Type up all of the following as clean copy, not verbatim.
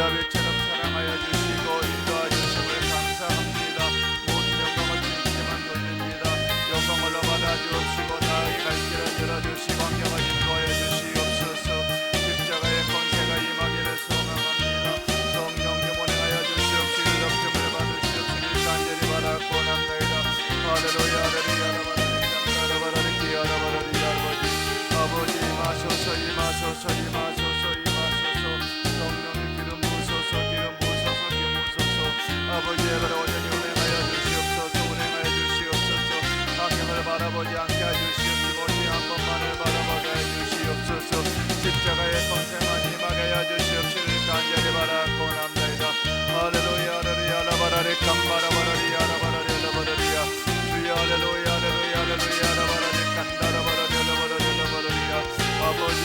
다윗처럼 사랑하여 주시고 인도하여 주심을 감사합니다. 모든 영광을 주님께만 돌립니다. 영광을 받아 주옵시고 나에게 갈 길을 열어주시고 환경을 인도하여 주시옵소서. 십자가의 권세가 임하기를 소망합니다. 성령님 운행하여 주시옵시고 높임을 받으시옵시길 간절히 바라고 납니다. 할렐루야 할렐루야 아버지 임하소서 임하소서 임하소서 임하소서. 성령의 기름 부으소서 기름 부으소서 기름 부으소서. 아버지의 바라 온전히 운행하여 주시옵소서 운행하여 주시옵소서. 환경을 바라보지 않게 해주시옵시고 오직 한 번만을 바라보게 해주시옵소서. 십자가의 권세만 임하게 해주시옵시길 간절히 바라고 납니다. 할렐루야 할렐루야 라바라리 캄바라바라리 아라바라리 라바라리야 주여 할렐루야 할렐루야 할렐루야 라바라리 칸다라바라리 라바라리 라바라리야 아버지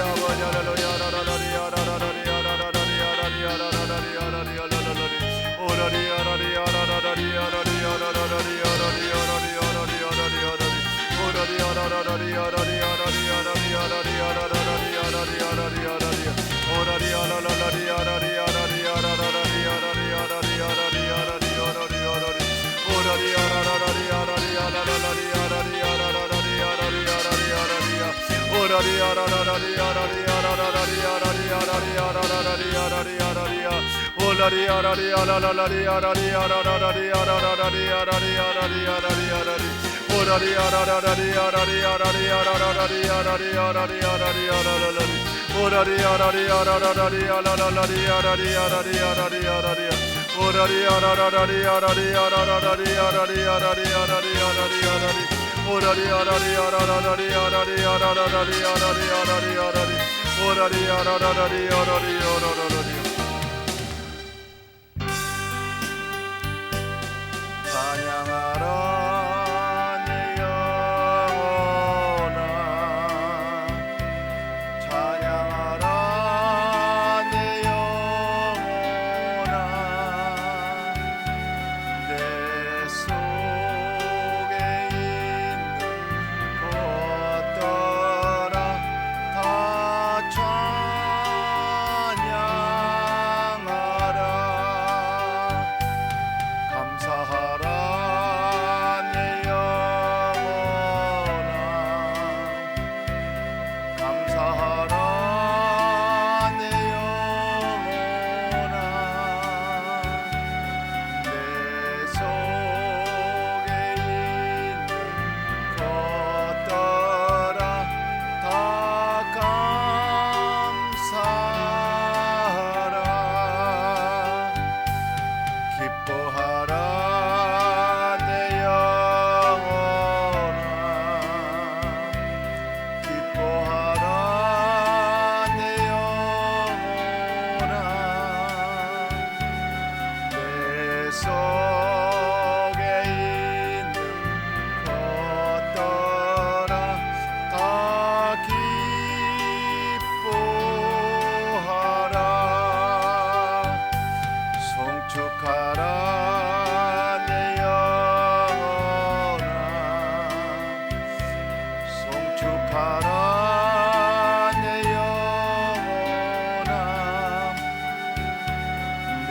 아버지 할렐루야 라라라리 아라라라리 아라라라리 아라리 아라라라리 아라리 아라라라리 오라리 아라리 아라라라리 아라리 아라라라리 아라리 아라리 아라리 아라리 아라리 오라리 아라라라리 아라리 아라리 아라리 아라리 아라라라리 아라리 아라리 아라리 오라리 아라라라리 아라리 아라리 아라라라리 아라리 아라리 아라리 아라리 아라리 아라리 오라리 아라라라리 아라리 아라라라리 아라리 아라라라리 아라리 아라리 아라리야 오라리 아라라라리 아라리 아라라라리 아라리 아라리 아라라라리 아라리 아라리야 오라리 아라리 아라라라리 아라리 아라라라리 아라라라리 아라리 아라리 아라리 아라리 오라리 아라라라리 아라리 아라리 아라라라리 아라리 아라리 아라리 아라라라리 오라리 아라리 아라라라리 아라라라리 아라리 아라리 아라리 아라리 오라리 아라라라리 아라리 아라라라리 아라리 아라리 아라리 아라리 아라리 오라리 아라리 아라라라리 아라리 아라라라리 아라리 아라리 아라리 오라리 아라라라리 아라리 아라라라리 찬양하라 내 영혼아 찬양하라 내 영혼아 내 속에 있는 것들아 다 찬양하라 감사하라 내 영혼아 감사하라 내 영혼아 내 속에 있는 것들아 다 감사하라 기뻐하라 내 영혼아 기뻐하라 내 영혼아 내 속에 있는 것들아 다 기뻐하라 송축하라 내 영혼아 송축하라 내 영혼아 내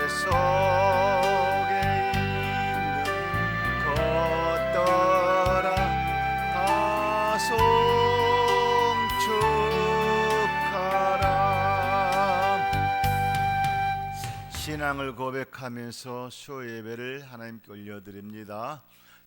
속에 있는 것들아 다 송축하라 신앙을 고백하면서 수 예배를 하나님께 올려드립니다.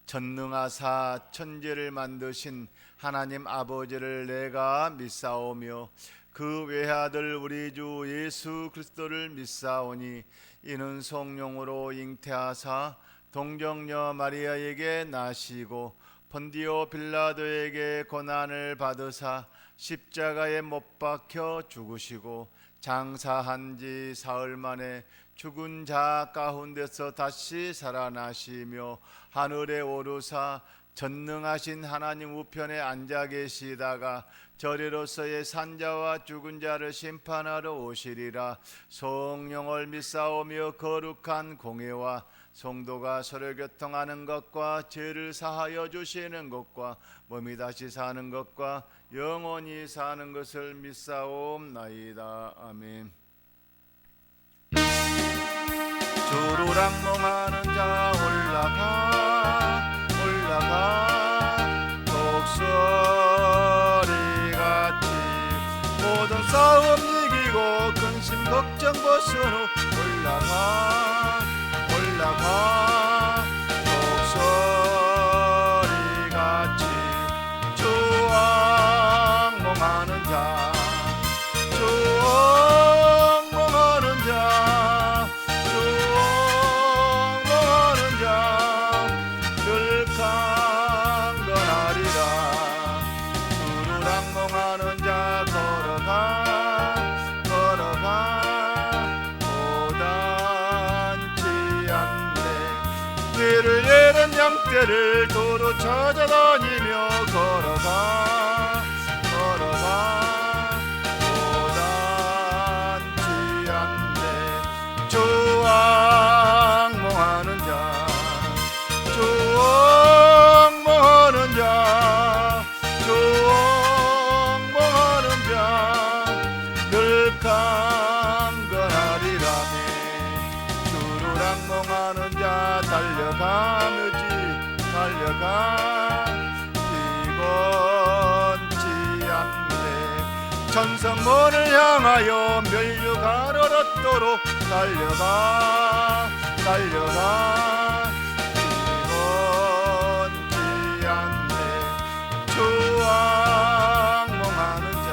전능하사 천지를 만드신 하나님 아버지를 내가 믿사오며 그 외아들 우리 주 예수 그리스도를 믿사오니 이는 성령으로 잉태하사 동정녀 마리아에게 나시고 본디오 빌라도에게 고난을 받으사 십자가에 못 박혀 죽으시고 장사한 지 사흘 만에 죽은 자 가운데서 다시 살아나시며 하늘에 오르사 전능하신 하나님 우편에 앉아 계시다가 저리로서의 산자와 죽은 자를 심판하러 오시리라. 성령을 믿사오며 거룩한 공회와 성도가 서로 교통하는 것과 죄를 사하여 주시는 것과 몸이 다시 사는 것과 영원히 사는 것을 믿사옵나이다. 아멘. 주루랑몽하는 자 올라가 독수리같이 모든 싸움 이기고 근심 걱정 벗은 후 올라가 독수리같이 주왕몽하는 자 늘 강건하리라. 주루랑몽하는 자 걸어가 고단치 않네. 길을 잃은 양떼를 도로 찾아다니며 걸어가 고단치 않네. 주왕몽하는 자 늘 강건하리라네. 주루랑몽하는 자 달려가 피곤치 않네. 천성문을 향하여 멸류관을 얻도록 달려가 피곤치 않네. 주왕몽하는 자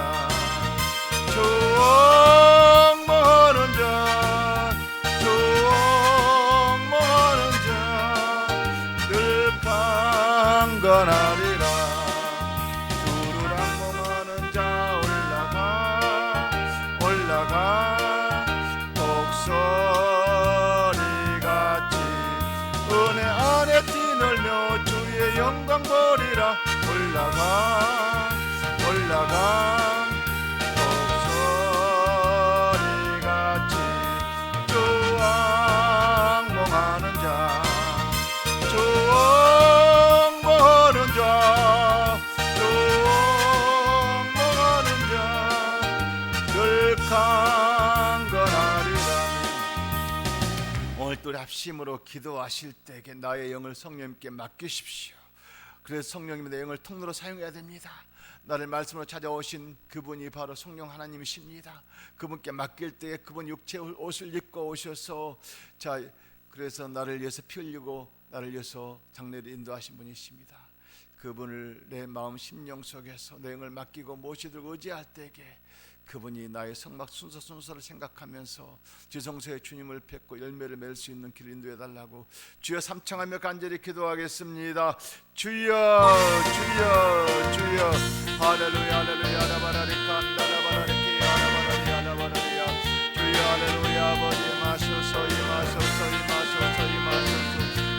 늘 강건하리라. 주루랑몽하는 자 올라가 독수리같이 은혜 안에 뛰놀며 주의 영광 보리라. 올라가 독수리같이 주왕몽하는 자 늘 강건하리라. 오늘도 합심으로 기도하실 때에 나의 영을 성령님께 맡기십시오. 그래서 성령님의 내 영을 통로로 사용해야 됩니다. 나를 말씀으로 찾아오신 그분이 바로 성령 하나님이십니다. 그분께 맡길 때에 그분 육체의 옷을 입고 오셔서 그래서 나를 위해서 피 흘리고 나를 위해서 장례를 인도하신 분이십니다. 그분을 내 마음 심령 속에서 내 영을 맡기고 모시도록 의지할 때에 그분이 나의 성막 순서를 생각하면서 지성소에 주님을 뵙고 열매를 맺을 수 있는 길을 인도해 달라고 주여 삼창하며 간절히 기도하겠습니다. 주여 할렐루야 라바라리카 라바라리키 라바라리야 주여 할렐루야 아버지 마소서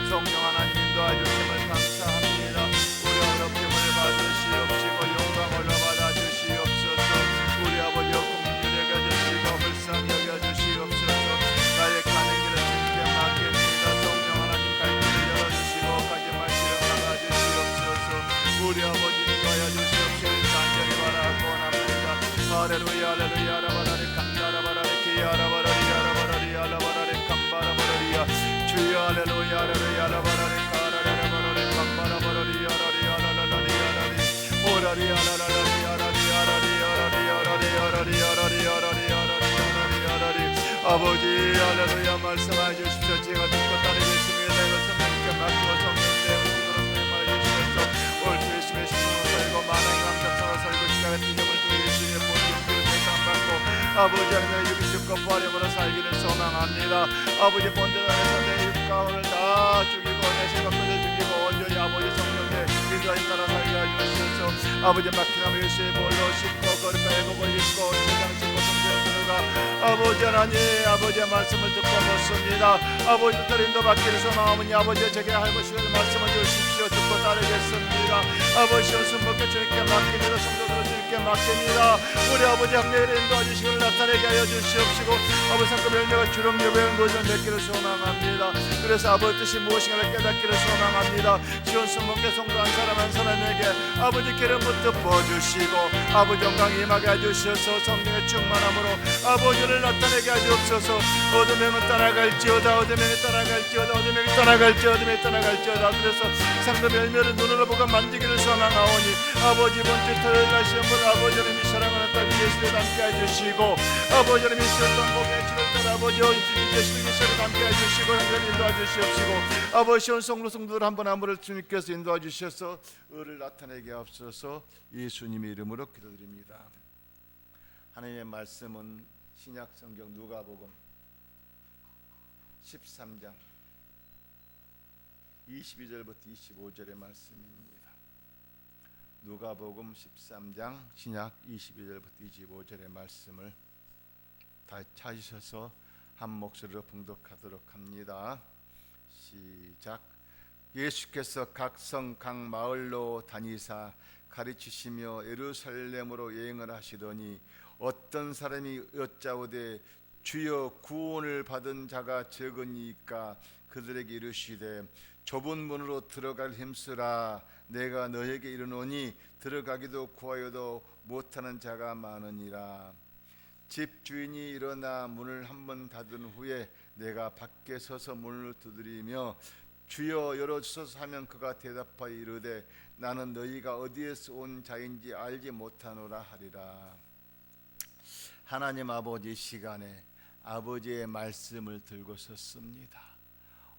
성령 하나님 인도하여 주심을 감사합니다. 우리 어렵힘을 받으시옵시고 영광을 받아 주시옵소서. 우리 아버지 공의를 여겨주시고 불쌍히 여겨주시옵소서. 나의 가는 길을 주님께 맡깁니다. 성령 하나님 갈 길을 열어주시고 가지 말기를 막아주시옵소서. 우리 아버지 인도하여 주시옵시고 간절히 바라고합니다. 할렐루야 라바라리 칸다라바라리 키야라바라리 라바라리 칸바라바라리야 주여 할렐루야 라바라리 카라라바라리 칸바라바라리 라라라라리 오라리 아버지 할렐루야 말씀하여 주십시오. 제가 듣고 따르겠습니다. 이것은 하나님께 맡기고 성령의 은혜로 사용하여 주셔서 올 예수의 신으로 살고 많은 감사로 살고 시가 같은 영을 통해 예수의 모든 기회를 받고 아버지 하나님의 육신과 부활력으로 살기를 소망합니다. 아버지 본전 안에서 내 육과 혼을 다 죽이고 내 생각도 죽이고 온전히 아버지 성령의 인도에 따라 살게 하주셔서 아버지 막히나무 예수의 볼로 씻고 거룩하게 복을 입고 세상 씻고 성전에 들어가 아버지 하나님 아버지의 말씀을 듣고 묻습니다. 아버지 뜻대로 인도받기를 소망하오니 아버지 제게 할것이를 말씀을 주십시오. 듣고 따르겠습니다. 아버지 연수 먹게 주님께 맡깁니다. 성도들을 주님께 맡깁니다. 우리 아버지 함께를 인도하시고 나타내게 하여 주시옵시고 아버지 성급 열매가 주름 예배의 모든 맺기를 소망합니다. 그래서 아버지 뜻이 무엇인가를 깨닫기를 소망합니다. 지원 성공계 성도 한 사람 한 사람에게 아버지 기름부터 부어주시고 아버지 영광 임하게 해주셔서 성령의 충만함으로 아버지를 나타내게 하시옵소서. 어둠에는 따라갈지어다 어둠에는 따라갈지어다 어둠에는 따라갈지어다 어둠에는 따라갈지어다. 그래서 상급 열매를 눈으로 보고 만지기를 소망하오니 아버지 번째 토요일 날 시험을 아버지 하나님이 사랑하는 딸 예수를 함께 해주시고 아버지 하나님이 시험을 보게 해주실 아버지 예수를 함께 해주시고 하나님 인도해 주시옵시고 아버지 시온 성도들 한 분 한 분을 주님께서 인도해 주셔서 의를 나타내게 하옵소서. 예수님의 이름으로 기도드립니다. 하나님의 말씀은 신약 성경 누가복음 13장 22절부터 25절의 말씀입니다. 누가복음 13장 신약 22절부터 25절의 말씀을 다 찾으셔서 한 목소리로 봉독하도록 합니다. 시작. 예수께서 각 성 각 마을로 다니사 가르치시며 예루살렘으로 여행을 하시더니 어떤 사람이 여짜오되 주여 구원을 받은 자가 적으니까 그들에게 이르시되 좁은 문으로 들어갈 힘쓰라. 내가 너에게 이르노니 들어가기도 구하여도 못하는 자가 많으니라. 집 주인이 일어나 문을 한번 닫은 후에 내가 밖에 서서 문을 두드리며 주여 열어주소서 하면 그가 대답하여 이르되 나는 너희가 어디에서 온 자인지 알지 못하노라 하리라. 하나님 아버지 시간에 아버지의 말씀을 들고 섰습니다.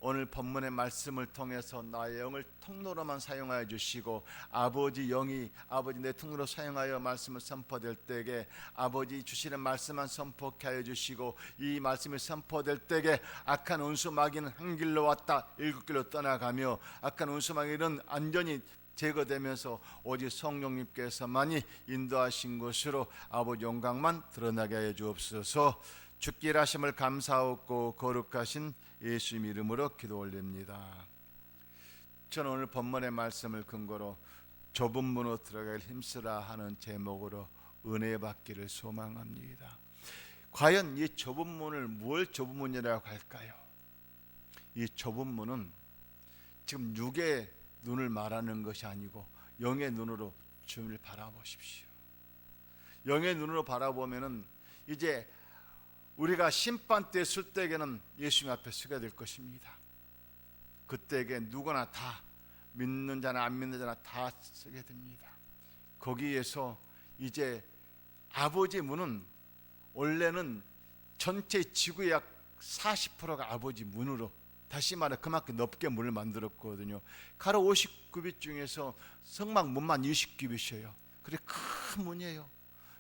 오늘 본문의 말씀을 통해서 나의 영을 통로로만 사용하여 주시고 아버지 영이 아버지 내 통로로 사용하여 말씀을 선포될 때에 아버지 주시는 말씀만 선포케 하여 주시고 이 말씀이 선포될 때에 악한 원수 마귀는 한 길로 왔다 일곱 길로 떠나가며 악한 원수 마귀는 안전히 제거되면서 오직 성령님께서만이 인도하신 것으로 아버지 영광만 드러나게 하여 주옵소서. 주께 일하심을 감사하고 거룩하신 예수님 이름으로 기도 올립니다. 저는 오늘 본문의 말씀을 근거로 좁은 문으로 들어갈 힘쓰라 하는 제목으로 은혜 받기를 소망합니다. 과연 이 좁은 문을 뭘 좁은 문이라고 할까요? 이 좁은 문은 지금 육의 눈을 말하는 것이 아니고 영의 눈으로 주님을 바라보십시오. 영의 눈으로 바라보면은 이제 우리가 심판대 설 때에는 예수님 앞에 서게 될 것입니다. 그때에 누구나 다 믿는 자나 안 믿는 자나 다 서게 됩니다. 거기에서 이제 아버지 문은 원래는 전체 지구의 약 40%가 아버지 문으로 다시 말해 그만큼 넓게 문을 만들었거든요. 가로 59빛 중에서 성막 문만 20규빗이에요. 그래 큰 문이에요.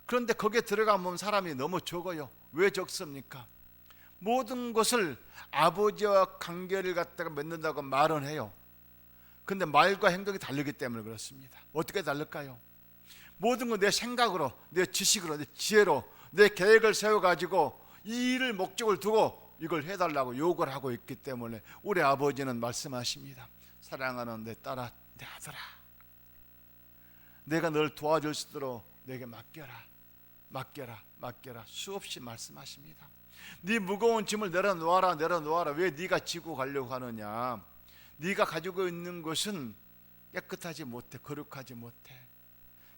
그런데 거기에 들어가면 사람이 너무 적어요. 왜 적습니까? 모든 것을 아버지와 관계를 갖다가 맺는다고 말은 해요. 근데 말과 행동이 다르기 때문에 그렇습니다. 어떻게 다를까요? 모든 건 내 생각으로, 내 지식으로, 내 지혜로, 내 계획을 세워가지고 이 일을 목적을 두고 이걸 해달라고 요구를 하고 있기 때문에 우리 아버지는 말씀하십니다. 사랑하는 내 딸아, 내 아들아, 내가 널 도와줄 수 있도록 내게 맡겨라. 맡겨라 수없이 말씀하십니다. 네 무거운 짐을 내려놓아라. 왜 네가 지고 가려고 하느냐? 네가 가지고 있는 것은 깨끗하지 못해, 거룩하지 못해.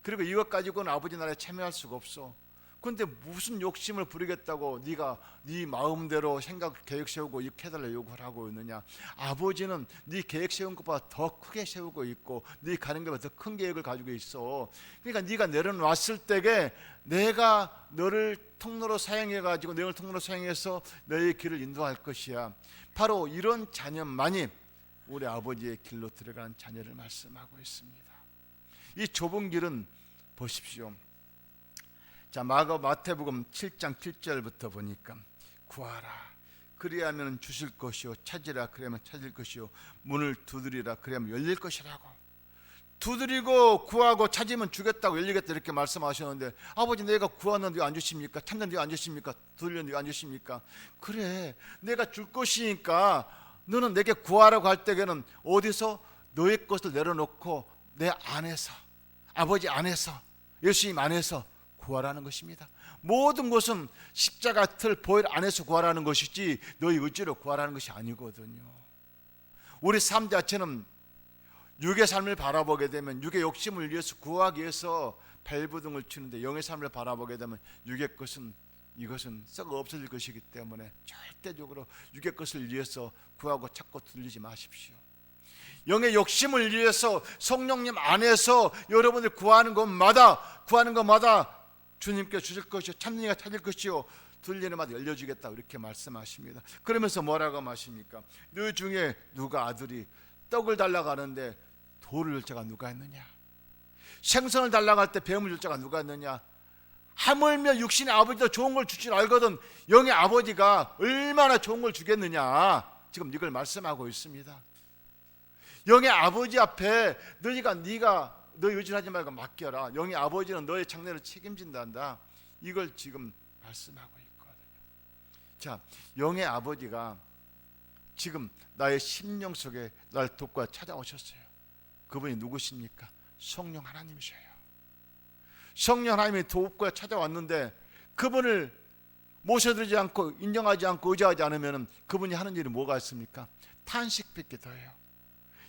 그리고 이것 가지고는 아버지 나라에 참여할 수가 없어. 그런데 무슨 욕심을 부리겠다고 네가 네 마음대로 생각 계획 세우고 이렇게 해달라고 요구를 하고 있느냐? 아버지는 네 계획 세운 것보다 더 크게 세우고 있고 네 가는 것보다 더 큰 계획을 가지고 있어. 그러니까 네가 내려놨을 때에 내가 너를 통로로 사용해가지고 너를 통로로 사용해서 너의 길을 인도할 것이야. 바로 이런 자녀만이 우리 아버지의 길로 들어가는 자녀를 말씀하고 있습니다. 이 좁은 길은 보십시오. 자, 마태복음 7장 7절부터 보니까 구하라 그리하면 주실 것이요, 찾으라 그러면 찾을 것이요, 문을 두드리라 그러면 열릴 것이라고. 두드리고 구하고 찾으면 주겠다고 열리겠다 이렇게 말씀하셨는데 아버지 내가 구하는데 왜 안 주십니까? 찾는데 왜 안 주십니까? 두드리는데 왜 안 주십니까? 그래 내가 줄 것이니까 너는 내게 구하라고 할 때에는 어디서 너의 것을 내려놓고 내 안에서 아버지 안에서 예수님 안에서 구하라는 것입니다. 모든 것은 십자가 틀 보혈 안에서 구하라는 것이지 너희 의지로 구하라는 것이 아니거든요. 우리 삶 자체는 육의 삶을 바라보게 되면 육의 욕심을 위해서 구하기 위해서 발부등을 치는데, 영의 삶을 바라보게 되면 육의 것은 이것은 썩어 없어질 것이기 때문에 절대적으로 육의 것을 위해서 구하고 찾고 들리지 마십시오. 영의 욕심을 위해서 성령님 안에서 여러분들 구하는 것마다 주님께 주실 것이요 찾는 이가 찾을 것이요 들리는 마다 열려주겠다 이렇게 말씀하십니다. 그러면서 뭐라고 하십니까? 너 중에 누가 아들이 떡을 달라고 하는데 돌을 줄 자가 누가 있느냐? 생선을 달라고 할 때 뱀을 줄 자가 누가 있느냐? 하물며 육신의 아버지도 좋은 걸 줄 줄 알거든 영의 아버지가 얼마나 좋은 걸 주겠느냐? 지금 이걸 말씀하고 있습니다. 영의 아버지 앞에 네가 너희 의지하지 말고 맡겨라. 영의 아버지는 너의 장래를 책임진단다. 이걸 지금 말씀하고 있거든요. 자, 영의 아버지가 지금 나의 심령 속에 날 돕고 찾아오셨어요. 그분이 누구십니까? 성령 하나님이셔요. 성령 하나님이 돕고 찾아왔는데 그분을 모셔드리지 않고 인정하지 않고 의지하지 않으면 그분이 하는 일이 뭐가 있습니까? 탄식밖에 더해요.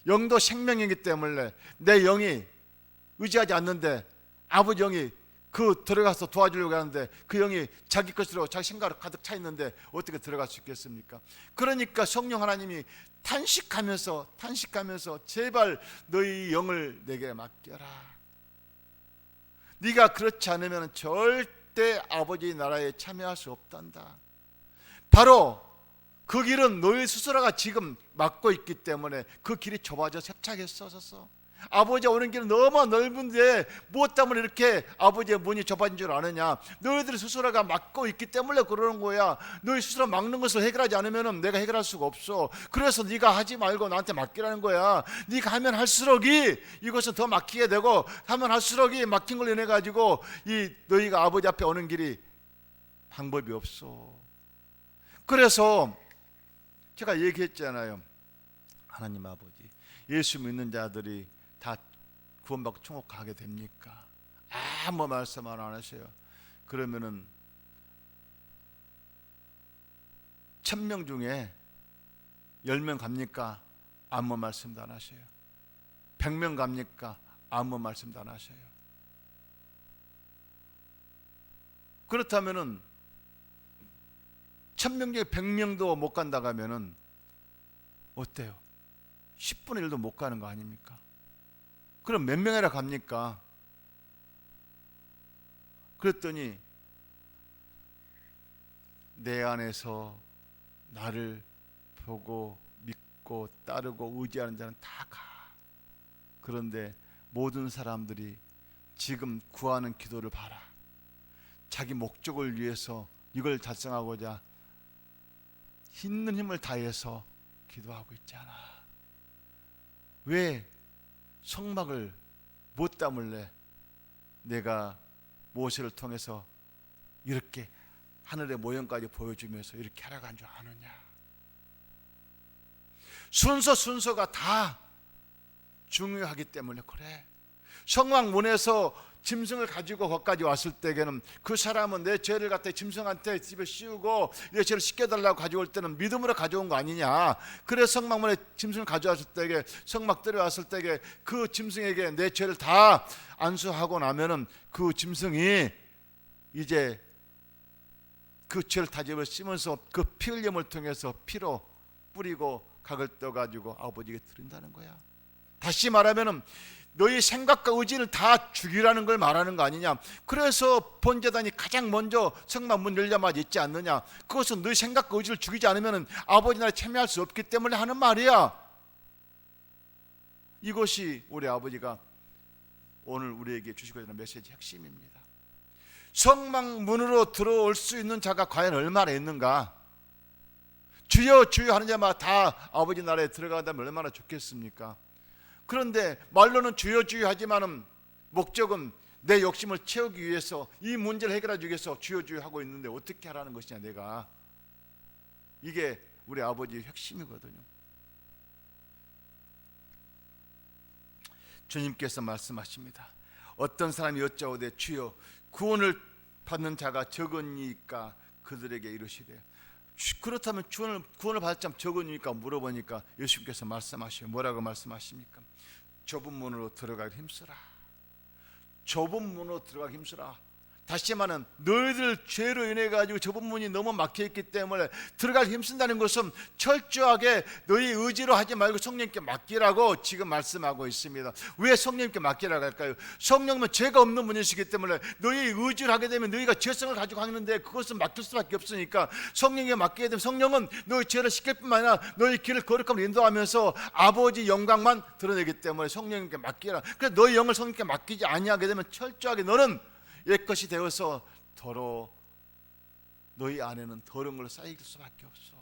영도 생명이기 때문에 내 영이 의지하지 않는데 아버지 영이 들어가서 도와주려고 하는데 그 영이 자기 것으로 자기 생각으로 가득 차 있는데 어떻게 들어갈 수 있겠습니까? 그러니까 성령 하나님이 탄식하면서 제발 너희 영을 내게 맡겨라. 네가 그렇지 않으면 절대 아버지 나라에 참여할 수 없단다. 바로 그 길은 너희 스스로가 지금 막고 있기 때문에 그 길이 좁아져 협착했었어. 아버지가 오는 길은 너무 넓은데 무엇 때문에 이렇게 아버지의 문이 좁아진 줄 아느냐? 너희들이 스스로가 막고 있기 때문에 그러는 거야. 너희 스스로 막는 것을 해결하지 않으면 내가 해결할 수가 없어. 그래서 네가 하지 말고 나한테 맡기라는 거야. 네가 하면 할수록이 이것은 더 막히게 되고 하면 할수록이 막힌 걸로 인해 가지고 이 너희가 아버지 앞에 오는 길이 방법이 없어. 그래서 제가 얘기했잖아요. 하나님 아버지, 예수 믿는 자들이 다 구원받고 천국 가게 됩니까? 아무 말씀 안 하셔요. 그러면은 1000명 중에 10명 갑니까? 아무 말씀도 안 하셔요. 100명 갑니까? 아무 말씀도 안 하셔요. 그렇다면은 1000명 중에 100명도 못 간다고 하면은 어때요? 10분의 1도 못 가는 거 아닙니까? 그럼 몇 명이나 갑니까? 그랬더니 내 안에서 나를 보고 믿고 따르고 의지하는 자는 다 가. 그런데 모든 사람들이 지금 구하는 기도를 봐라. 자기 목적을 위해서 이걸 달성하고자 있는 힘을 다해서 기도하고 있잖아. 왜 성막을 못 담을래? 내가 모세를 통해서 이렇게 하늘의 모형까지 보여주면서 이렇게 하라고 한 줄 아느냐? 순서가 다 중요하기 때문에 그래. 성막 문에서 짐승을 가지고 거기까지 왔을 때에는 그 사람은 내 죄를 갖다 짐승한테 집에 씌우고 내 죄를 씻겨달라고 가져올 때는 믿음으로 가져온 거 아니냐. 그래서 성막문에 짐승을 가져왔을 때에 성막 들어왔을 때에 그 짐승에게 내 죄를 다 안수하고 나면은 그 짐승이 이제 그 죄를 다 집어 씌면서 그 피 흘림을 통해서 피로 뿌리고 각을 떠가지고 아버지에게 드린다는 거야. 다시 말하면은 너희 생각과 의지를 다 죽이라는 걸 말하는 거 아니냐. 그래서 본제단이 가장 먼저 성막 문 열자마자 있지 않느냐. 그것은 너희 생각과 의지를 죽이지 않으면 아버지 나라에 참여할 수 없기 때문에 하는 말이야. 이것이 우리 아버지가 오늘 우리에게 주시고 있는 메시지 핵심입니다. 성막 문으로 들어올 수 있는 자가 과연 얼마나 있는가. 주여 주여 하는 자마다 다 아버지 나라에 들어간다면 얼마나 좋겠습니까? 그런데 말로는 주여 주여 하지만은 목적은 내 욕심을 채우기 위해서 이 문제를 해결하기 위해서 주여 주여 하고 있는데 어떻게 하라는 것이냐 내가. 이게 우리 아버지의 핵심이거든요. 주님께서 말씀하십니다. 어떤 사람이 여짜오되 주여 구원을 받는 자가 적으니까 그들에게 이르시되, 그렇다면 구원을 받을 자가 적으니까 물어보니까 예수님께서 말씀하시오. 뭐라고 말씀하십니까? 좁은 문으로 들어가기 힘쓰라. 좁은 문으로 들어가기 힘쓰라. 다시 말하면 너희들 죄로 인해 가지고 좁은 문이 너무 막혀 있기 때문에 들어가기 힘쓴다는 것은 철저하게 너희 의지로 하지 말고 성령님께 맡기라고 지금 말씀하고 있습니다. 왜 성령님께 맡기라고 할까요? 성령은 죄가 없는 분이시기 때문에 너희 의지를 하게 되면 너희가 죄성을 가지고 하는데 그것은 맡길 수밖에 없으니까 성령에게 맡기게 되면 성령은 너희 죄를 씻길 뿐만 아니라 너희 길을 거룩함으로 인도하면서 아버지 영광만 드러내기 때문에 성령님께 맡기라. 그래서 너희 영을 성령님께 맡기지 아니하게 되면 철저하게 너는 옛것이 되어서 너희 안에는 더러운 걸로 쌓일 수밖에 없어.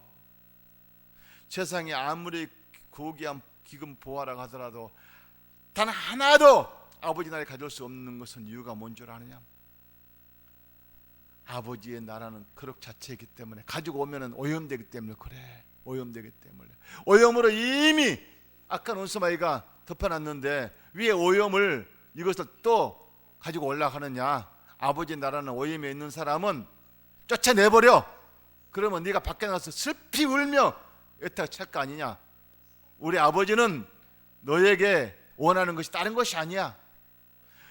세상에 아무리 고귀한 기금 보화라고 하더라도 단 하나도 아버지 나라에 가져올 수 없는 것은 이유가 뭔 줄 아느냐? 아버지의 나라는 거룩 자체이기 때문에 가지고 오면은 오염되기 때문에 그래. 오염되기 때문에. 오염으로 이미 아까 논스마이가 덮어놨는데 위에 오염을 이것을 또 가지고 올라가느냐? 아버지 나라는 오염에 있는 사람은 쫓아내버려. 그러면 네가 밖에 나가서 슬피 울며 애타게 찰 거 아니냐? 우리 아버지는 너에게 원하는 것이 다른 것이 아니야.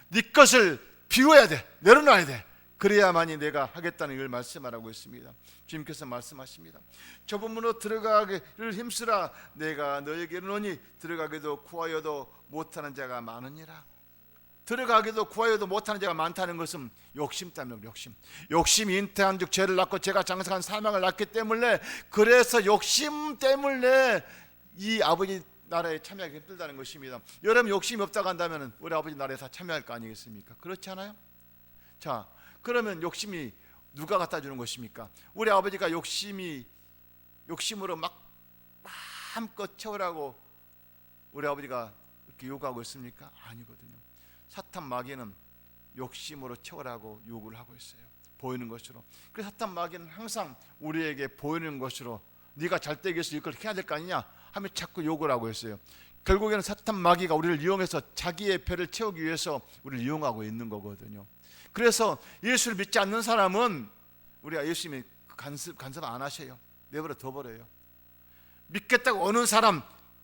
네 것을 비워야 돼. 내려놔야 돼. 그래야만이 내가 하겠다는 걸 말씀하라고 있습니다. 주님께서 말씀하십니다. 좁은 문으로 들어가기를 힘쓰라. 내가 너에게 이르노니 들어가기도 구하여도 못하는 자가 많으니라. 들어가기도 구하여도 못하는 자가 많다는 것은 욕심 때문에 욕심이 잉태한 즉 죄를 낳고 죄가 장성한 사망을 낳기 때문에, 그래서 욕심 때문에 이 아버지 나라에 참여하기 힘들다는 것입니다. 여러분 욕심이 없다고 한다면 우리 아버지 나라에 다 참여할 거 아니겠습니까? 그렇지 않아요? 자, 그러면 욕심이 누가 갖다 주는 것입니까? 우리 아버지가 욕심으로 막 마음껏 채우라고 우리 아버지가 이렇게 요구하고 있습니까? 아니거든요. 사탄 마귀는 욕심으로 채우라고 요구를 하고 있어요. 보이는 것으로. 그래서 사탄 마귀는 항상 우리에게 보이는 것으로 네가 잘 되기 위해서 이걸 해야 될 거 아니냐 하면 자꾸 요구를 하고 있어요. 결국에는 사탄 마귀가 우리를 이용해서 자기의 배를 채우기 위해서 우리를 이용하고 있는 거거든요. 그래서 예수를 믿지 않는 사람은 우리가 예수님이 간섭 안 하셔요. 내버려 둬버려요. 믿겠다고 오는 사람,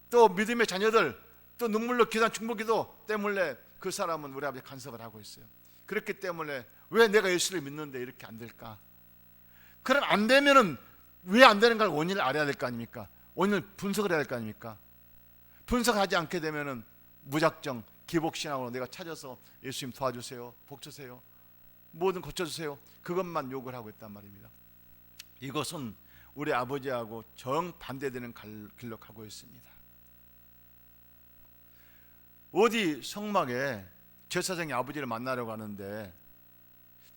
또 믿음의 자녀들, 또 눈물로 기도한 중보기도 때문에 그 사람은 우리 아버지 간섭을 하고 있어요. 그렇기 때문에 왜 내가 예수를 믿는데 이렇게 안 될까? 그럼 안 되면은 왜 안 되는가 원인을 알아야 될 거 아닙니까? 원인을 분석을 해야 될 거 아닙니까? 분석하지 않게 되면은 무작정 기복신앙으로 내가 찾아서 예수님 도와주세요, 복 주세요, 뭐든 고쳐주세요, 그것만 요구를 하고 있단 말입니다. 이것은 우리 아버지하고 정반대되는 길로 가고 있습니다. 어디 성막에 제사장이 아버지를 만나러 가는데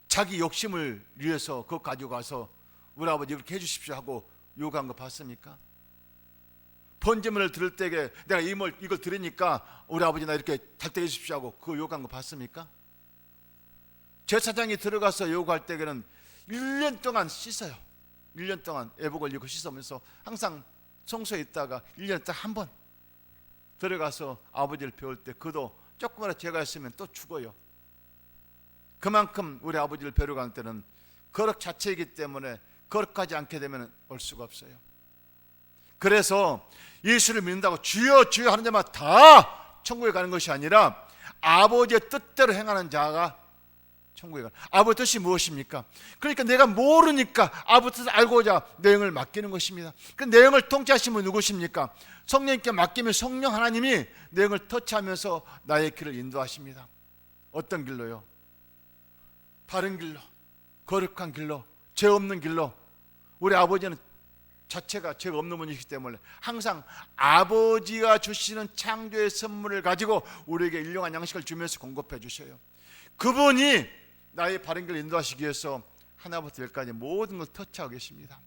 자기 욕심을 위해서 그거 가지고 가서 우리 아버지 이렇게 해주십시오 하고 요구한 거 봤습니까? 번제물을 드릴 때에 내가 이걸 드리니까 우리 아버지 나 이렇게 잘 되게 해주십시오 하고 그거 요구한 거 봤습니까? 제사장이 들어가서 요구할 때에는 1년 동안 씻어요. 1년 동안 애복을 입고 씻으면서 항상 성소에 있다가 1년에 딱 한 번 들어가서 아버지를 배울 때 그도 조금이라도 죄가 있으면 또 죽어요. 그만큼 우리 아버지를 배우러 가는 때는 거룩 자체이기 때문에 거룩하지 않게 되면 올 수가 없어요. 그래서 예수를 믿는다고 주여 주여 하는 자마다 다 천국에 가는 것이 아니라 아버지의 뜻대로 행하는 자가 천국에 가는. 아버지 뜻이 무엇입니까? 그러니까 내가 모르니까 아버지 뜻을 알고자 내용을 맡기는 것입니다. 그 내용을 통치하신 분이 누구십니까? 성령님께 맡기면 성령 하나님이 내용을 터치하면서 나의 길을 인도하십니다. 어떤 길로요? 바른 길로, 거룩한 길로, 죄 없는 길로. 우리 아버지는 자체가 죄가 없는 분이기 때문에 항상 아버지가 주시는 창조의 선물을 가지고 우리에게 일용한 양식을 주면서 공급해 주셔요. 그분이 나의 바른 길을 인도하시기 위해서 하나부터 열까지 모든 걸 터치하고 계십니다.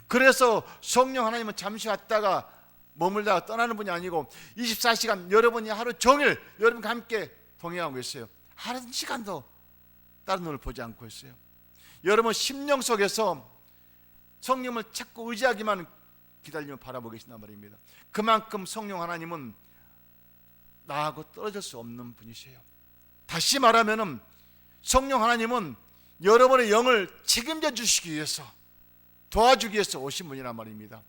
그래서 성령 하나님은 잠시 왔다가 머물다가 떠나는 분이 아니고 24시간 여러분이 하루 종일 여러분과 함께 동행하고 있어요. 한 시간도 다른 눈을 보지 않고 있어요. 여러분 심령 속에서 성령을 찾고 의지하기만 기다리며 바라보고 계신단 말입니다. 그만큼 성령 하나님은 나하고 떨어질 수 없는 분이세요. 다시 말하면은 성령 하나님은 여러분의 영을 책임져 주시기 위해서, 도와주기 위해서 오신 분이란 말입니다.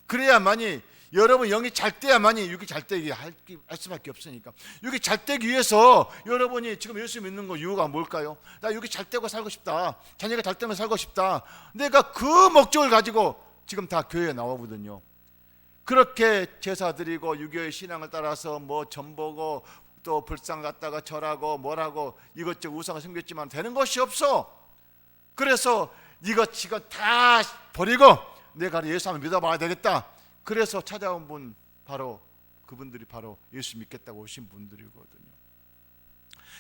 그래야만이 여러분 영이 잘 때야만이 육이 잘 되게 할 수밖에 없으니까. 육이 잘 되기 위해서 여러분이 지금 예수 믿는 거 이유가 뭘까요? 나 육이 잘 되고 살고 싶다, 자녀가 잘 되고 살고 싶다. 내가 그 목적을 가지고 지금 다 교회에 나오거든요. 그렇게 제사 드리고 유교의 신앙을 따라서 뭐 전보고 또 불상 갔다가 절하고 뭐라고 이것저것 우상을 섬겼지만 되는 것이 없어. 그래서 이것저것 다 버리고 내가 예수 한번 믿어봐야 되겠다. 그래서 찾아온 분, 바로 그분들이 바로 예수 믿겠다고 오신 분들이거든요.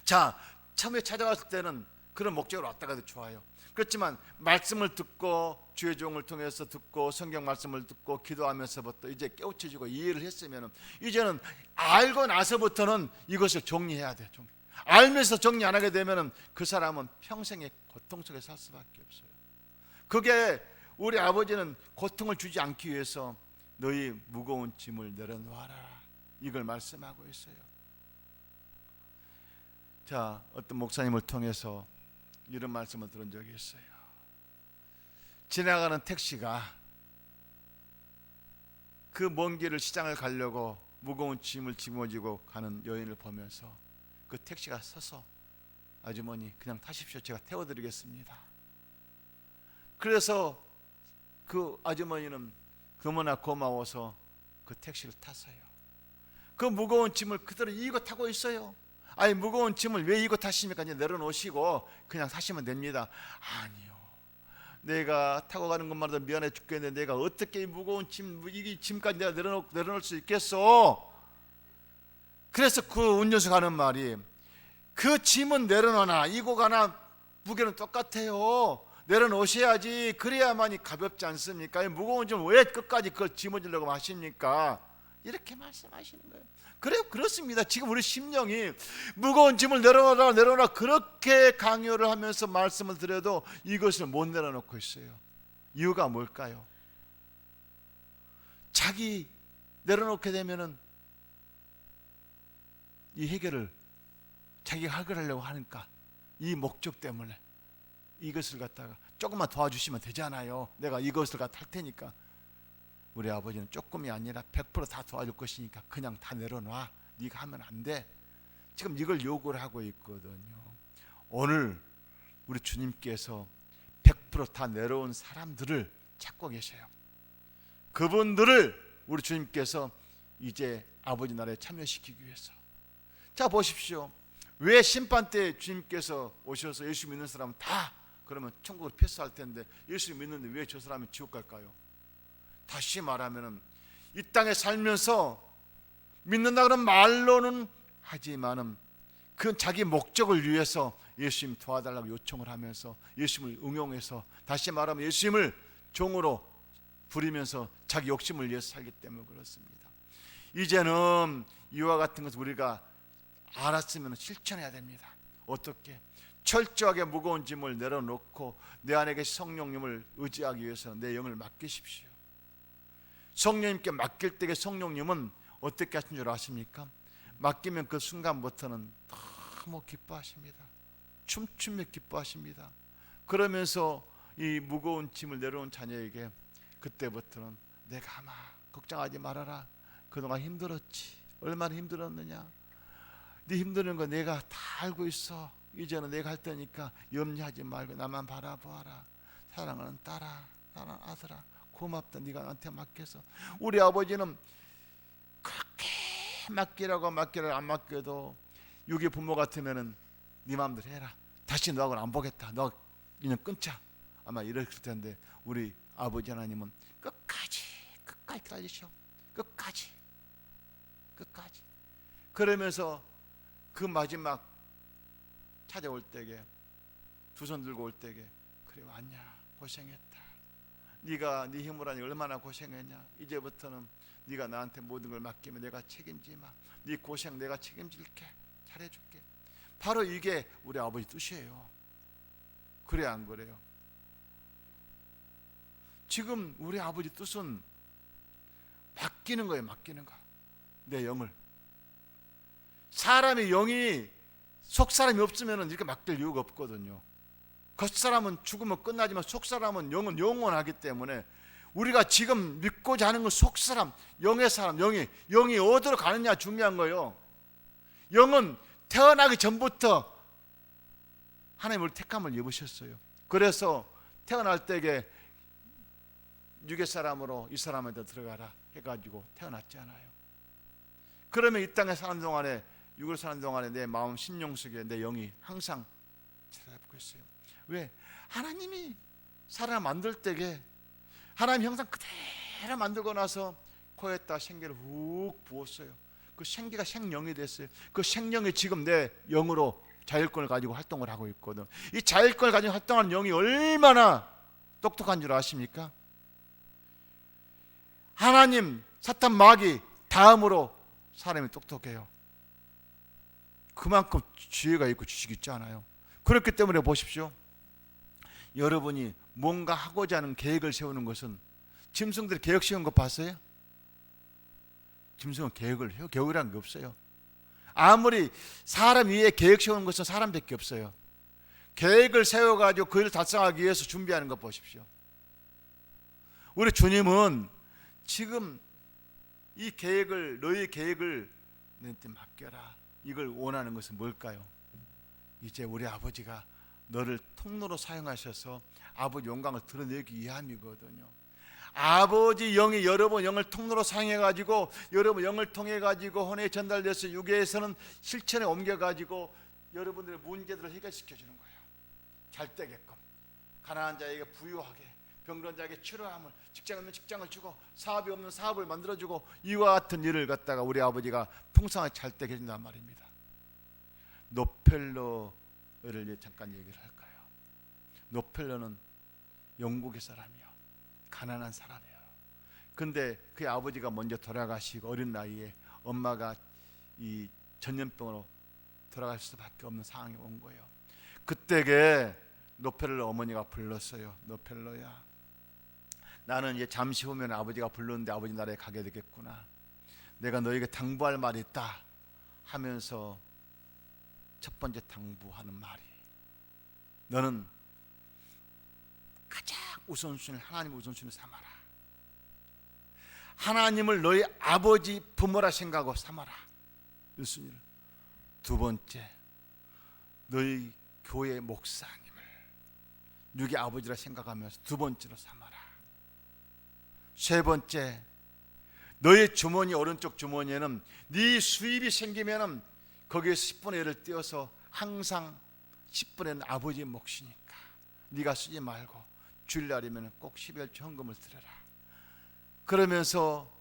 자, 처음에 찾아왔을 때는 그런 목적으로 왔다가 도 좋아요. 그렇지만 말씀을 듣고 주의 종을 통해서 듣고 성경 말씀을 듣고 기도하면서부터 이제 깨우쳐지고 이해를 했으면, 이제는 알고 나서부터는 이것을 정리해야 돼요. 알면서 정리 안 하게 되면 그 사람은 평생의 고통 속에 살 수밖에 없어요. 그게 우리 아버지는 고통을 주지 않기 위해서 너희 무거운 짐을 내려놓아라, 이걸 말씀하고 있어요. 자, 어떤 목사님을 통해서 이런 말씀을 들은 적이 있어요. 지나가는 택시가 그 먼 길을 시장을 가려고 무거운 짐을 짊어지고 가는 여인을 보면서 그 택시가 서서 아주머니 그냥 타십시오, 제가 태워드리겠습니다. 그래서 그 아주머니는 너무나 고마워서 그 택시를 탔어요. 그 무거운 짐을 그대로 이고 타고 있어요. 아니, 무거운 짐을 왜 이고 타십니까? 이제 내려놓으시고 그냥 타시면 됩니다. 아니요, 내가 타고 가는 것만 해도 미안해 죽겠는데 내가 어떻게 이 무거운 이 짐까지 내가 내려놓을 수 있겠어? 그래서 그 운전수가 하는 말이, 그 짐은 내려놓나 이고 가나 무게는 똑같아요. 내려놓으셔야지, 그래야만이 가볍지 않습니까? 무거운 짐을 왜 끝까지 그걸 짊어지려고 하십니까? 이렇게 말씀하시는 거예요. 그래요, 그렇습니다. 지금 우리 심령이 무거운 짐을 내려놓으라 그렇게 강요를 하면서 말씀을 드려도 이것을 못 내려놓고 있어요. 이유가 뭘까요? 자기 내려놓게 되면은 이 해결을 자기가 해결하려고 하니까, 이 목적 때문에 이것을 갖다가 조금만 도와주시면 되잖아요, 내가 이것을 갖다 할 테니까. 우리 아버지는 조금이 아니라 100% 다 도와줄 것이니까 그냥 다 내려놔, 네가 하면 안 돼. 지금 이걸 요구를 하고 있거든요. 오늘 우리 주님께서 100% 다 내려온 사람들을 찾고 계셔요. 그분들을 우리 주님께서 이제 아버지 나라에 참여시키기 위해서. 자, 보십시오. 왜 심판 때 주님께서 오셔서 예수 믿는 사람은 다 그러면 천국을 패스할 텐데 예수 믿는데 왜 저 사람이 지옥 갈까요? 다시 말하면 이 땅에 살면서 믿는다 그런 말로는 하지만은 그 자기 목적을 위해서 예수님 도와달라고 요청을 하면서 예수님을 응용해서, 다시 말하면 예수님을 종으로 부리면서 자기 욕심을 위해서 살기 때문에 그렇습니다. 이제는 이와 같은 것을 우리가 알았으면 실천해야 됩니다. 어떻게? 철저하게 무거운 짐을 내려놓고 내 안에 계신 성령님을 의지하기 위해서 내 영을 맡기십시오. 성령님께 맡길 때에 성령님은 어떻게 하신 줄 아십니까? 맡기면 그 순간부터는 너무 기뻐하십니다. 춤추며 기뻐하십니다. 그러면서 이 무거운 짐을 내려온 자녀에게 그때부터는 내가 아마 걱정하지 말아라, 그동안 힘들었지, 얼마나 힘들었느냐, 네 힘드는 거 내가 다 알고 있어, 이제는 내가 할 테니까 염려하지 말고 나만 바라보아라, 사랑하는 딸아, 사랑하는 아들아, 고맙다, 네가 나한테 맡겨서. 우리 아버지는 그렇게 맡기라고 안 맡겨도 육의 부모 같으면은 네 마음대로 해라, 다시 너하고는 안 보겠다, 너 인연 끊자, 아마 이럴 텐데 우리 아버지 하나님은 끝까지 기다리셔. 끝까지. 그러면서 그 마지막 찾아올 때에 두 손 들고 올 때에, 그래 왔냐, 고생했다, 네가 네 힘으로 하니 얼마나 고생했냐, 이제부터는 네가 나한테 모든 걸 맡기면 내가 책임지마, 네 고생 내가 책임질게, 잘해줄게. 바로 이게 우리 아버지 뜻이에요. 그래 안 그래요? 지금 우리 아버지 뜻은 맡기는 거예요. 맡기는 거. 내 영을. 사람의 영이 속사람이 없으면 이렇게 맡길 이유가 없거든요. 겉사람은 죽으면 끝나지만 속사람은 영은 영원하기 때문에 우리가 지금 믿고자 하는 건 속사람, 영의 사람, 영이 어디로 가느냐 중요한 거예요. 영은 태어나기 전부터 하나님을 택함을 입으셨어요. 그래서 태어날 때에 육의 사람으로 이 사람한테 들어가라 해가지고 태어났잖아요. 그러면 이 땅에 사는 동안에, 육을 사는 동안에 내 마음 심령 속에 내 영이 항상 찾아뵙고 있어요. 왜? 하나님이 사람을 만들 때에 하나님 형상 그대로 만들고 나서 코에다 생기를 훅 부었어요. 그 생기가 생령이 됐어요. 그 생령이 지금 내 영으로 자율권을 가지고 활동을 하고 있거든. 이 자율권을 가지고 활동하는 영이 얼마나 똑똑한 줄 아십니까? 하나님, 사탄, 마귀 다음으로 사람이 똑똑해요. 그만큼 지혜가 있고 지식이 있잖아요. 그렇기 때문에 보십시오. 여러분이 뭔가 하고자 하는 계획을 세우는 것은, 짐승들이 계획 세운 거 봤어요? 짐승은 계획을 해요. 계획이라는 게 없어요. 아무리 사람 위에 계획 세우는 것은 사람밖에 없어요. 계획을 세워가지고 그를 달성하기 위해서 준비하는 것 보십시오. 우리 주님은 지금 이 계획을, 너의 계획을 너한테 맡겨라, 이걸 원하는 것은 뭘까요? 이제 우리 아버지가 너를 통로로 사용하셔서 아버지 영광을 드러내기 위함이거든요. 아버지 영이 여러분 영을 통로로 사용해가지고 여러분 영을 통해가지고 혼에 전달돼서 육에서는 실천에 옮겨가지고 여러분들의 문제들을 해결시켜주는 거예요. 잘 되게끔, 가난한 자에게 부유하게, 병든 자에게 치료함을, 직장 없는 직장을 주고 사업이 없는 사업을 만들어주고, 이와 같은 일을 갖다가 우리 아버지가 풍성하게 잘 되게 해준단 말입니다. 노펠러를 잠깐 얘기를 할까요? 노펠러는 영국의 사람이요, 가난한 사람이에요. 근데 그의 아버지가 먼저 돌아가시고 어린 나이에 엄마가 이 전염병으로 돌아갈 수밖에 없는 상황이 온 거예요. 그때에 노펠러 어머니가 불렀어요. 노펠러야, 나는 이제 잠시 후면 아버지가 불렀는데 아버지 나라에 가게 되겠구나. 내가 너에게 당부할 말이 있다 하면서 첫 번째 당부하는 말이, 너는 가장 우선순위를, 하나님 우선순위를 삼아라. 하나님을 너희 아버지 부모라 생각하고 삼아라, 1순위를. 두 번째, 너희 교회 목사님을 육의 아버지라 생각하면서 두 번째로 삼아라. 세 번째, 너의 주머니, 오른쪽 주머니에는 네 수입이 생기면은 거기에서 10분의 1을 떼어서 항상 10분의 1은 아버지의 몫이니까 네가 쓰지 말고 주일날이면 꼭 12월치 헌금을 드려라. 그러면서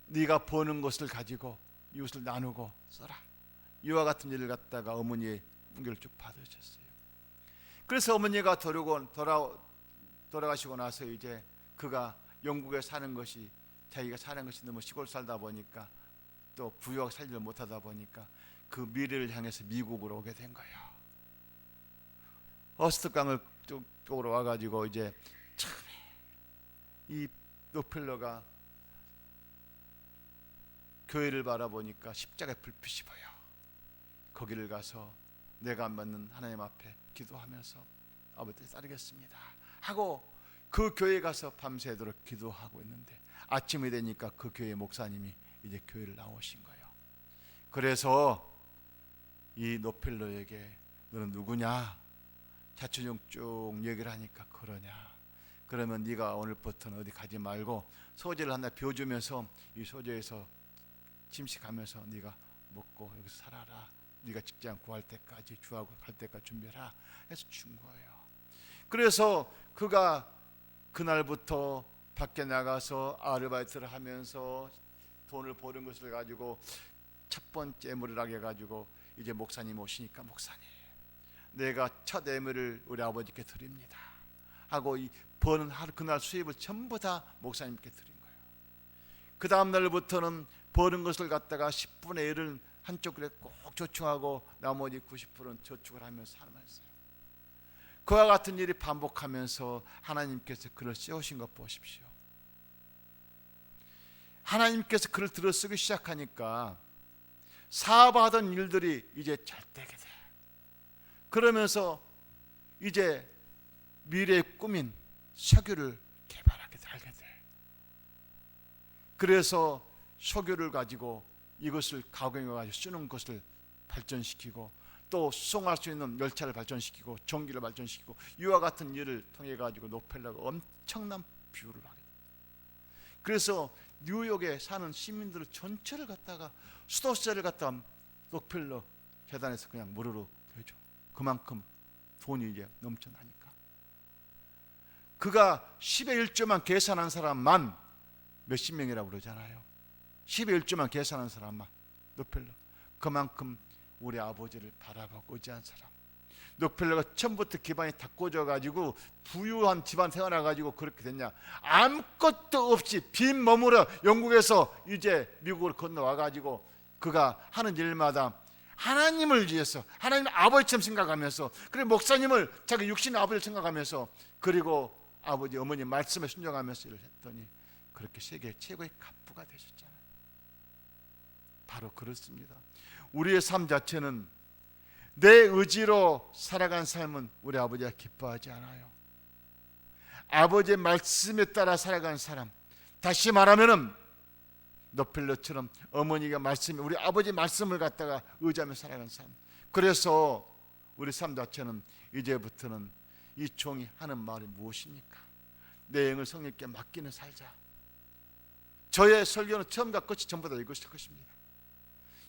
네가 버는 것을 가지고 이웃을 나누고 써라. 이와 같은 일을 갖다가 어머니의 훈계를 쭉 받으셨어요. 그래서 어머니가 돌아가시고 나서 이제 그가 영국에 사는 것이, 자기가 사는 것이 너무 시골 살다 보니까 또 부유하게 살지를 못하다 보니까 그 미래를 향해서 미국으로 오게 된 거예요. 어스트강을 쪽으로 와가지고 이제 처음에 이 노펠러가 교회를 바라보니까 십자가의 불빛이 보여. 거기를 가서 내가 맞는 하나님 앞에 기도하면서 아버지 따르겠습니다 하고 그 교회에 가서 밤새도록 기도하고 있는데, 아침이 되니까 그 교회 목사님이 이제 교회를 나오신 거예요. 그래서 이 노펠러에게 너는 누구냐? 자초정 쭉 얘기를 하니까, 그러냐? 그러면 네가 오늘부터는 어디 가지 말고 소재를 하나 비워주면서 이 소재에서 침식하면서 네가 먹고 여기서 살아라. 네가 직장 구할 때까지, 주하고 갈 때까지 준비해라 해서 준 거예요. 그래서 그가 그날부터 밖에 나가서 아르바이트를 하면서 돈을 버는 것을 가지고 첫 번째 예물을 하게 해가지고 이제 목사님 오시니까, 목사님 내가 첫 예물을 우리 아버지께 드립니다 하고 이 버는 하루 그날 수입을 전부 다 목사님께 드린 거예요. 그 다음 날부터는 버는 것을 갖다가 10분의 1을 한쪽에 꼭 저축하고 나머지 90%는 저축을 하면서 살아났어요. 그와 같은 일이 반복하면서 하나님께서 그를 씌우신 것 보십시오. 하나님께서 그를 들어쓰기 시작하니까 사업하던 일들이 이제 잘 되게 돼. 그러면서 이제 미래의 꿈인 석유를 개발하게 알게 돼. 그래서 석유를 가지고 이것을 가공해 가지고 쓰는 것을 발전시키고, 또 수송할 수 있는 열차를 발전시키고 전기를 발전시키고, 이와 같은 일을 통해 가지고 록펠러가 엄청난 비유를 하게 돼. 그래서 뉴욕에 사는 시민들 전체를 갖다가 수도세를 갖다가 록펠러 재단에서 그냥 무료로 해줘. 그만큼 돈이 이제 넘쳐나니까. 그가 10의 1조만 계산한 사람만 몇십 명이라고 그러잖아요. 10의 1조만 계산한 사람만 록펠러. 그만큼 우리 아버지를 바라보고 의지한 사람. 록펠러가 처음부터 기반이 다 꽂아가지고 부유한 집안 태어나가지고 그렇게 됐냐? 아무것도 없이 빈 몸으로 영국에서 이제 미국으로 건너와가지고 그가 하는 일마다 하나님을 위해서, 하나님 아버지처럼 생각하면서, 그리고 목사님을 자기 육신의 아버지를 생각하면서, 그리고 아버지 어머니 말씀에 순종하면서 일을 했더니 그렇게 세계 최고의 갑부가 되셨잖아요. 바로 그렇습니다. 우리의 삶 자체는 내 의지로 살아간 삶은 우리 아버지가 기뻐하지 않아요. 아버지의 말씀에 따라 살아간 사람, 다시 말하면은 록펠러처럼 어머니가 우리 아버지 말씀을 갖다가 의지하며 살아가는 사람. 그래서 우리 삶 자체는 이제부터는 이 종이 하는 말이 무엇입니까? 내 영을 성령께 맡기는 살자. 저의 설교는 처음과 끝이 전부 다 이것일 것입니다.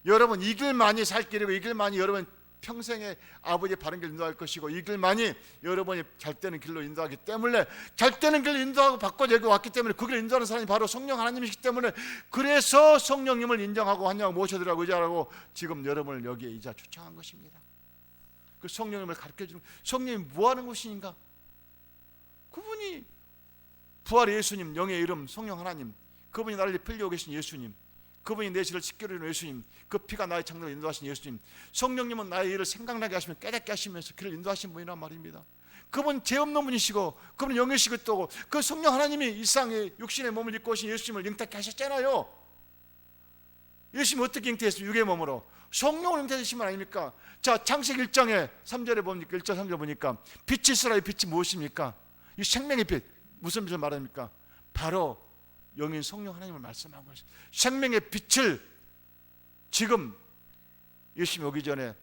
여러분 이 길만이 살 길이고, 이 길만이 여러분 평생에 아버지의 바른 길 인도할 것이고, 이 길만이 여러분이 잘 되는 길로 인도하기 때문에, 잘 되는 길을 인도하고 바꿔 여기 왔기 때문에 그 길을 인도하는 사람이 바로 성령 하나님이시기 때문에, 그래서 성령님을 인정하고 환영하고 모셔드리라고 의지하라고 지금 여러분을 여기에 이자 초청한 것입니다. 그 성령님을 가르쳐주는, 성령님이 뭐하는 것인가? 그분이 부활의 예수님, 영의 이름 성령 하나님, 그분이 나를 빌려오고 계신 예수님, 그분이 내 죄를 씻기로 이룬 예수님, 그 피가 나의 창조를 인도하신 예수님, 성령님은 나의 일을 생각나게 하시면 깨닫게 하시면서 길을 인도하신 분이란 말입니다. 그분 죄 없는 분이시고, 그분 영이시고, 또 그 성령 하나님이 일상의 육신의 몸을 입고 오신 예수님을 잉태케 하셨잖아요. 예수님이 어떻게 잉태했어요? 육의 몸으로 성령을 잉태하신 분 아닙니까? 자, 창세기 1장에 3절에 보니까, 1절 3절 보니까 빛이 있으라. 이 빛이 무엇입니까? 이 생명의 빛, 무슨 빛을 말합니까? 바로 영인 성령 하나님을 말씀하고 있어요. 생명의 빛을 지금 예수님 오기 전에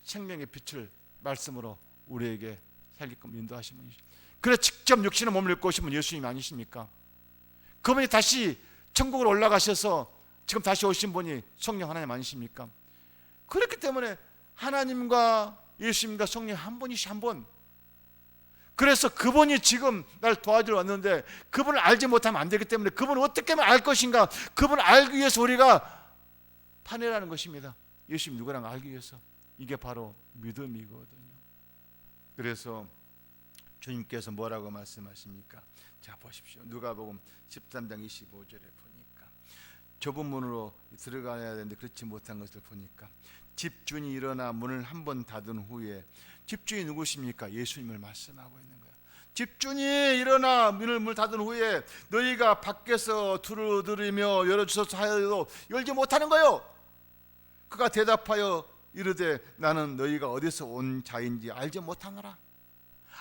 생명의 빛을 말씀으로 우리에게 살게끔 인도하신 분이시죠. 그래서 직접 육신의 몸을 입고 오신 분 예수님 아니십니까? 그분이 다시 천국으로 올라가셔서 지금 다시 오신 분이 성령 하나님 아니십니까? 그렇기 때문에 하나님과 예수님과 성령 한 분이시, 한 분. 그래서 그분이 지금 날 도와주러 왔는데, 그분을 알지 못하면 안 되기 때문에 그분을 어떻게 하면 알 것인가? 그분을 알기 위해서 우리가 판회라는 것입니다. 예수님 누구랑 알기 위해서. 이게 바로 믿음이거든요. 그래서 주님께서 뭐라고 말씀하십니까? 자, 보십시오. 누가복음 13장 25절에 보니까 좁은 문으로 들어가야 되는데 그렇지 못한 것을 보니까, 집주인이 일어나 문을 한 번 닫은 후에, 집주인이 누구십니까? 예수님을 말씀하고 있는 거예요. 집주인이 일어나 문을 닫은 후에 너희가 밖에서 두드리며 열어주소서 하여도 열지 못하는 거예요. 그가 대답하여 이르되 나는 너희가 어디서 온 자인지 알지 못하노라.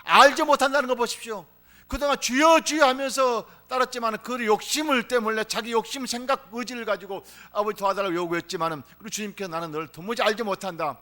알지 못한다는 거 보십시오. 그동안 주여 주여 하면서 따랐지만 그 욕심을 때문에, 자기 욕심, 생각, 의지를 가지고 아버지 도와달라고 요구했지만, 그리고 주님께서 나는 너를 도무지 알지 못한다.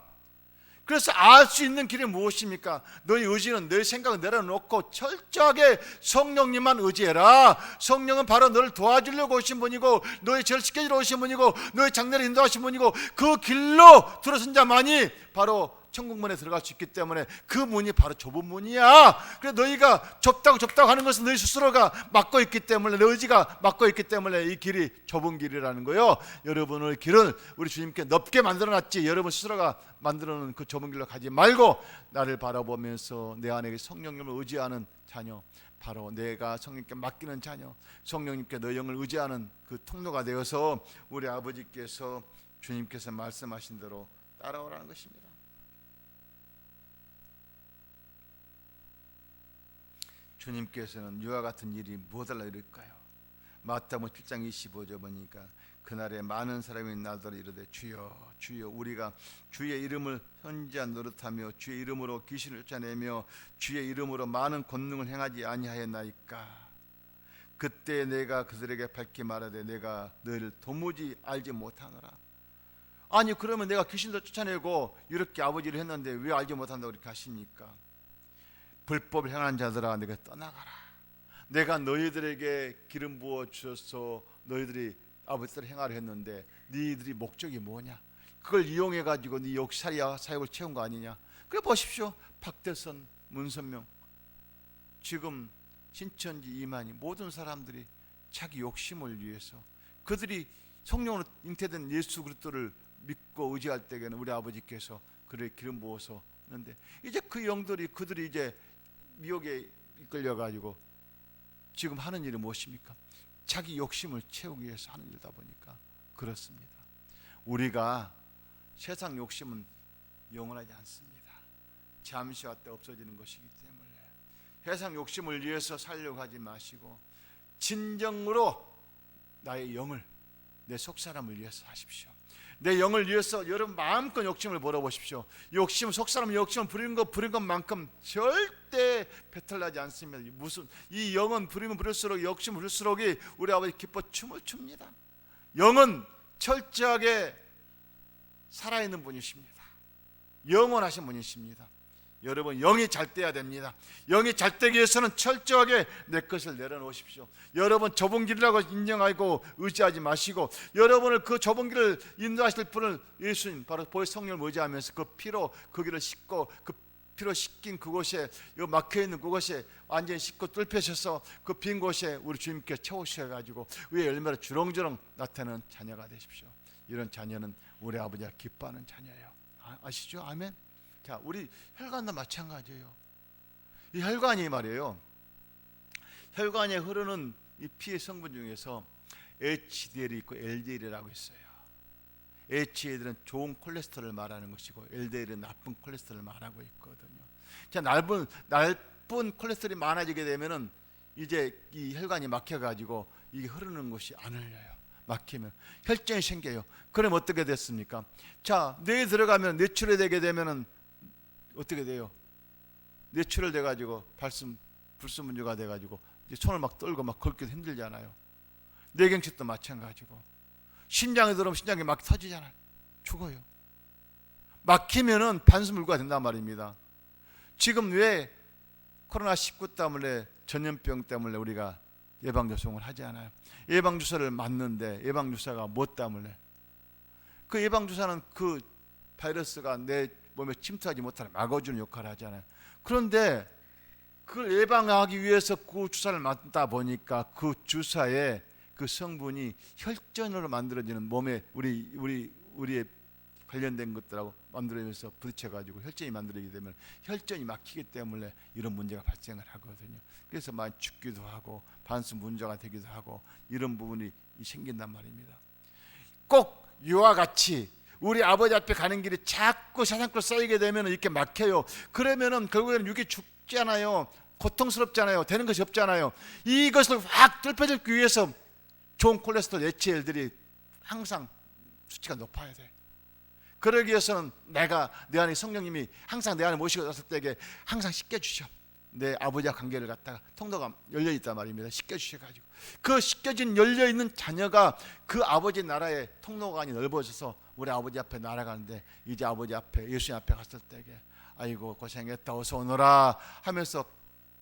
그래서 알 수 있는 길이 무엇입니까? 너희 의지는, 너희 생각을 내려놓고 철저하게 성령님만 의지해라. 성령은 바로 너를 도와주려고 오신 분이고, 너희 죄를 씻겨주러 오신 분이고, 너희 장래를 인도하신 분이고, 그 길로 들어선 자만이 바로 천국문에 들어갈 수 있기 때문에 그 문이 바로 좁은 문이야. 그래서 너희가 좁다고 하는 것은 너희 스스로가 막고 있기 때문에, 너 의지가 막고 있기 때문에 이 길이 좁은 길이라는 거예요. 여러분의 길은 우리 주님께 넓게 만들어놨지, 여러분 스스로가 만들어놓은 그 좁은 길로 가지 말고 나를 바라보면서 내 안에 성령님을 의지하는 자녀, 바로 내가 성령님께 맡기는 자녀, 성령님께 너 영을 의지하는 그 통로가 되어서 우리 아버지께서, 주님께서 말씀하신 대로 따라오라는 것입니다. 주님께서는 이와 같은 일이 무엇 달라 이럴까요? 마태복음 7장 25절 보니까 그날에 많은 사람이 나더러 이르되 주여 주여 우리가 주의 이름을 선지한 노릇하며 주의 이름으로 귀신을 쫓아내며 주의 이름으로 많은 권능을 행하지 아니하였나이까. 그때 내가 그들에게 밝히 말하되 내가 너희를 도무지 알지 못하노라. 아니 그러면 내가 귀신도 쫓아내고 이렇게 아버지를 했는데 왜 알지 못한다고 이렇게 하십니까? 불법을 행하는 자들아 내가 떠나가라. 내가 너희들에게 기름 부어 주셔서 너희들이 아버지를 행하려 했는데 너희들이 목적이 뭐냐? 그걸 이용해 가지고 네 역사야 사역을 채운 거 아니냐? 그래 보십시오. 박대선, 문선명, 지금 신천지 이만희 모든 사람들이 자기 욕심을 위해서 그들이 성령으로 잉태된 예수 그리스도를 믿고 의지할 때에는 우리 아버지께서 그를 기름 부어서 했는데 이제 그 영들이 그들이 이제 미혹에 이끌려 가지고 지금 하는 일이 무엇입니까? 자기 욕심을 채우기 위해서 하는 일이다 보니까 그렇습니다. 우리가 세상 욕심은 영원하지 않습니다. 잠시 왔다 없어지는 것이기 때문에 세상 욕심을 위해서 살려고 하지 마시고 진정으로 나의 영을 내 속사람을 위해서 하십시오. 내 영을 위해서 여러분 마음껏 욕심을 벌어보십시오. 욕심, 속사람 욕심을 부리는 것만큼 절대 배탈나지 않습니다. 무슨 이 영은 부리면 부릴수록 욕심 부릴수록이 우리 아버지 기뻐 춤을 춥니다. 영은 철저하게 살아있는 분이십니다. 영원하신 분이십니다. 여러분 영이 잘 돼야 됩니다. 영이 잘 되기 위해서는 철저하게 내 것을 내려놓으십시오. 여러분 좁은 길이라고 인정하고 의지하지 마시고 여러분을 그 좁은 길을 인도하실 분을 예수님 바로 보혜 성령을 의지하면서 그 피로 그 길을 씻고 그 피로 씻긴 그곳에 막혀있는 그곳에 완전히 씻고 뚫으셔서 그 빈 곳에 우리 주님께 채우셔가지고 위에 열매로 주렁주렁 나타나는 자녀가 되십시오. 이런 자녀는 우리 아버지가 기뻐하는 자녀예요. 아시죠? 아멘. 자, 우리 혈관도 마찬가지예요. 이 혈관이 말이에요. 혈관에 흐르는 이 피의 성분 중에서 HDL이 있고 LDL이라고 있어요. HDL은 좋은 콜레스테롤을 말하는 것이고 LDL은 나쁜 콜레스테롤을 말하고 있거든요. 자, 나쁜 콜레스테롤이 많아지게 되면은 이제 이 혈관이 막혀가지고 이게 흐르는 것이 안 흘려요. 막히면 혈전이 생겨요. 그럼 어떻게 됐습니까? 자, 뇌에 들어가면 뇌출이 되게 되면은 어떻게 돼요? 뇌출혈 돼가지고 불순 문제가 돼가지고 이제 손을 막 떨고 막 걷기도 힘들잖아요. 뇌경색도 마찬가지고 심장에 들어오면 심장이 막 터지잖아요. 죽어요. 막히면은 반수물과 된단 말입니다. 지금 왜 코로나19 때문에 전염병 때문에 우리가 예방접종을 하지 않아요? 예방주사를 맞는데 예방주사가 뭐 때문에? 그 예방주사는 그 바이러스가 내 몸에 침투하지 못하게 막아주는 역할을 하잖아요. 그런데 그걸 예방하기 위해서 그 주사를 맞다 보니까 그 주사의 그 성분이 혈전으로 만들어지는 몸에 우리의 관련된 것들하고 만들어지면서 부딪혀가지고 혈전이 만들어지게 되면 혈전이 막히기 때문에 이런 문제가 발생을 하거든요. 그래서 많이 죽기도 하고 반수 문제가 되기도 하고 이런 부분이 생긴단 말입니다. 꼭 이와 같이 우리 아버지 앞에 가는 길이 자꾸 세상으로 쌓이게 되면 이렇게 막혀요. 그러면은 결국에는 육이 죽잖아요. 고통스럽잖아요. 되는 것이 없잖아요. 이것을 확 뚫어주기 위해서 좋은 콜레스테롤 HDL들이 항상 수치가 높아야 돼. 그러기 위해서는 내 안에 성령님이 항상 내 안에 모시고 왔을 때에 항상 씻겨주셔. 내 아버지와 관계를 갖다가 통로가 열려있단 말입니다. 씻겨주셔가지고 그 씻겨진 열려있는 자녀가 그 아버지 나라의 통로관이 넓어져서 우리 아버지 앞에 날아가는데 이제 아버지 앞에 예수님 앞에 갔을 때에 아이고 고생했다 어서 오너라 하면서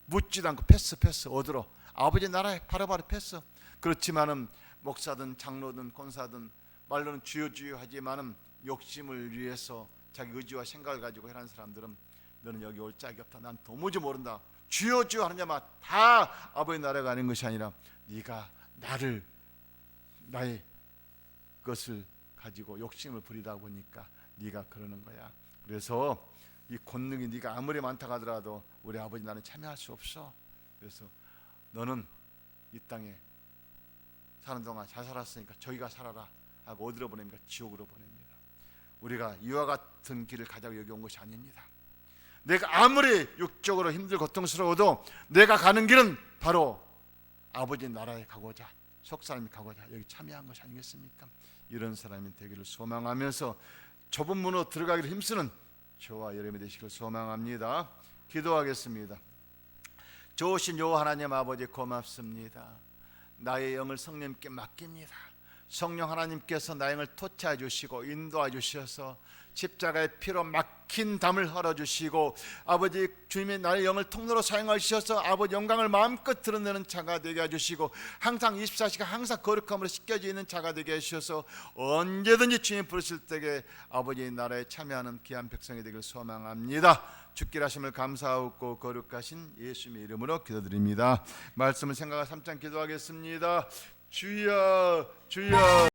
묻지도 않고 패스 어디로? 아버지 나라에 바로바로 패스. 그렇지만은 목사든 장로든 권사든 말로는 주여 하지만은 욕심을 위해서 자기 의지와 생각을 가지고 하는 사람들은 너는 여기 올 짝이 없다. 난 도무지 모른다. 주여 하는 자마다 다 아버지 나라에 가는 것이 아니라 네가 나의 것을 가지고 욕심을 부리다 보니까 네가 그러는 거야. 그래서 이 권능이 네가 아무리 많다고 하더라도 우리 아버지 나는 참여할 수 없어. 그래서 너는 이 땅에 사는 동안 잘 살았으니까 저기가 살아라 하고 어디로 보냅니까? 지옥으로 보냅니다. 우리가 이와 같은 길을 가자고 여기 온 것이 아닙니다. 내가 아무리 육적으로 힘들고 고통스러워도 내가 가는 길은 바로 아버지 나라에 가고자 속사람이 가고자 여기 참여한 것이 아니겠습니까? 이런 사람이 되기를 소망하면서 좁은 문으로 들어가기를 힘쓰는 저와 여러분이 되시길 소망합니다. 기도하겠습니다. 좋으신 여호와 하나님 아버지 고맙습니다. 나의 영을 성령님께 맡깁니다. 성령 하나님께서 나의 영을 토치해 주시고 인도해 주셔서 십자가의 피로 막힌 담을 헐어주시고 아버지 주님이 나의 영을 통로로 사용하셔서 아버지 영광을 마음껏 드러내는 자가 되게 해주시고 항상 24시간 항상 거룩함으로 씻겨져 있는 자가 되게 해주셔서 언제든지 주님 부르실 때에 아버지 나라에 참여하는 귀한 백성이 되길 소망합니다. 주께 하심을 감사하고 거룩하신 예수님의 이름으로 기도드립니다. 말씀을 생각하 3장 기도하겠습니다. 주여 주여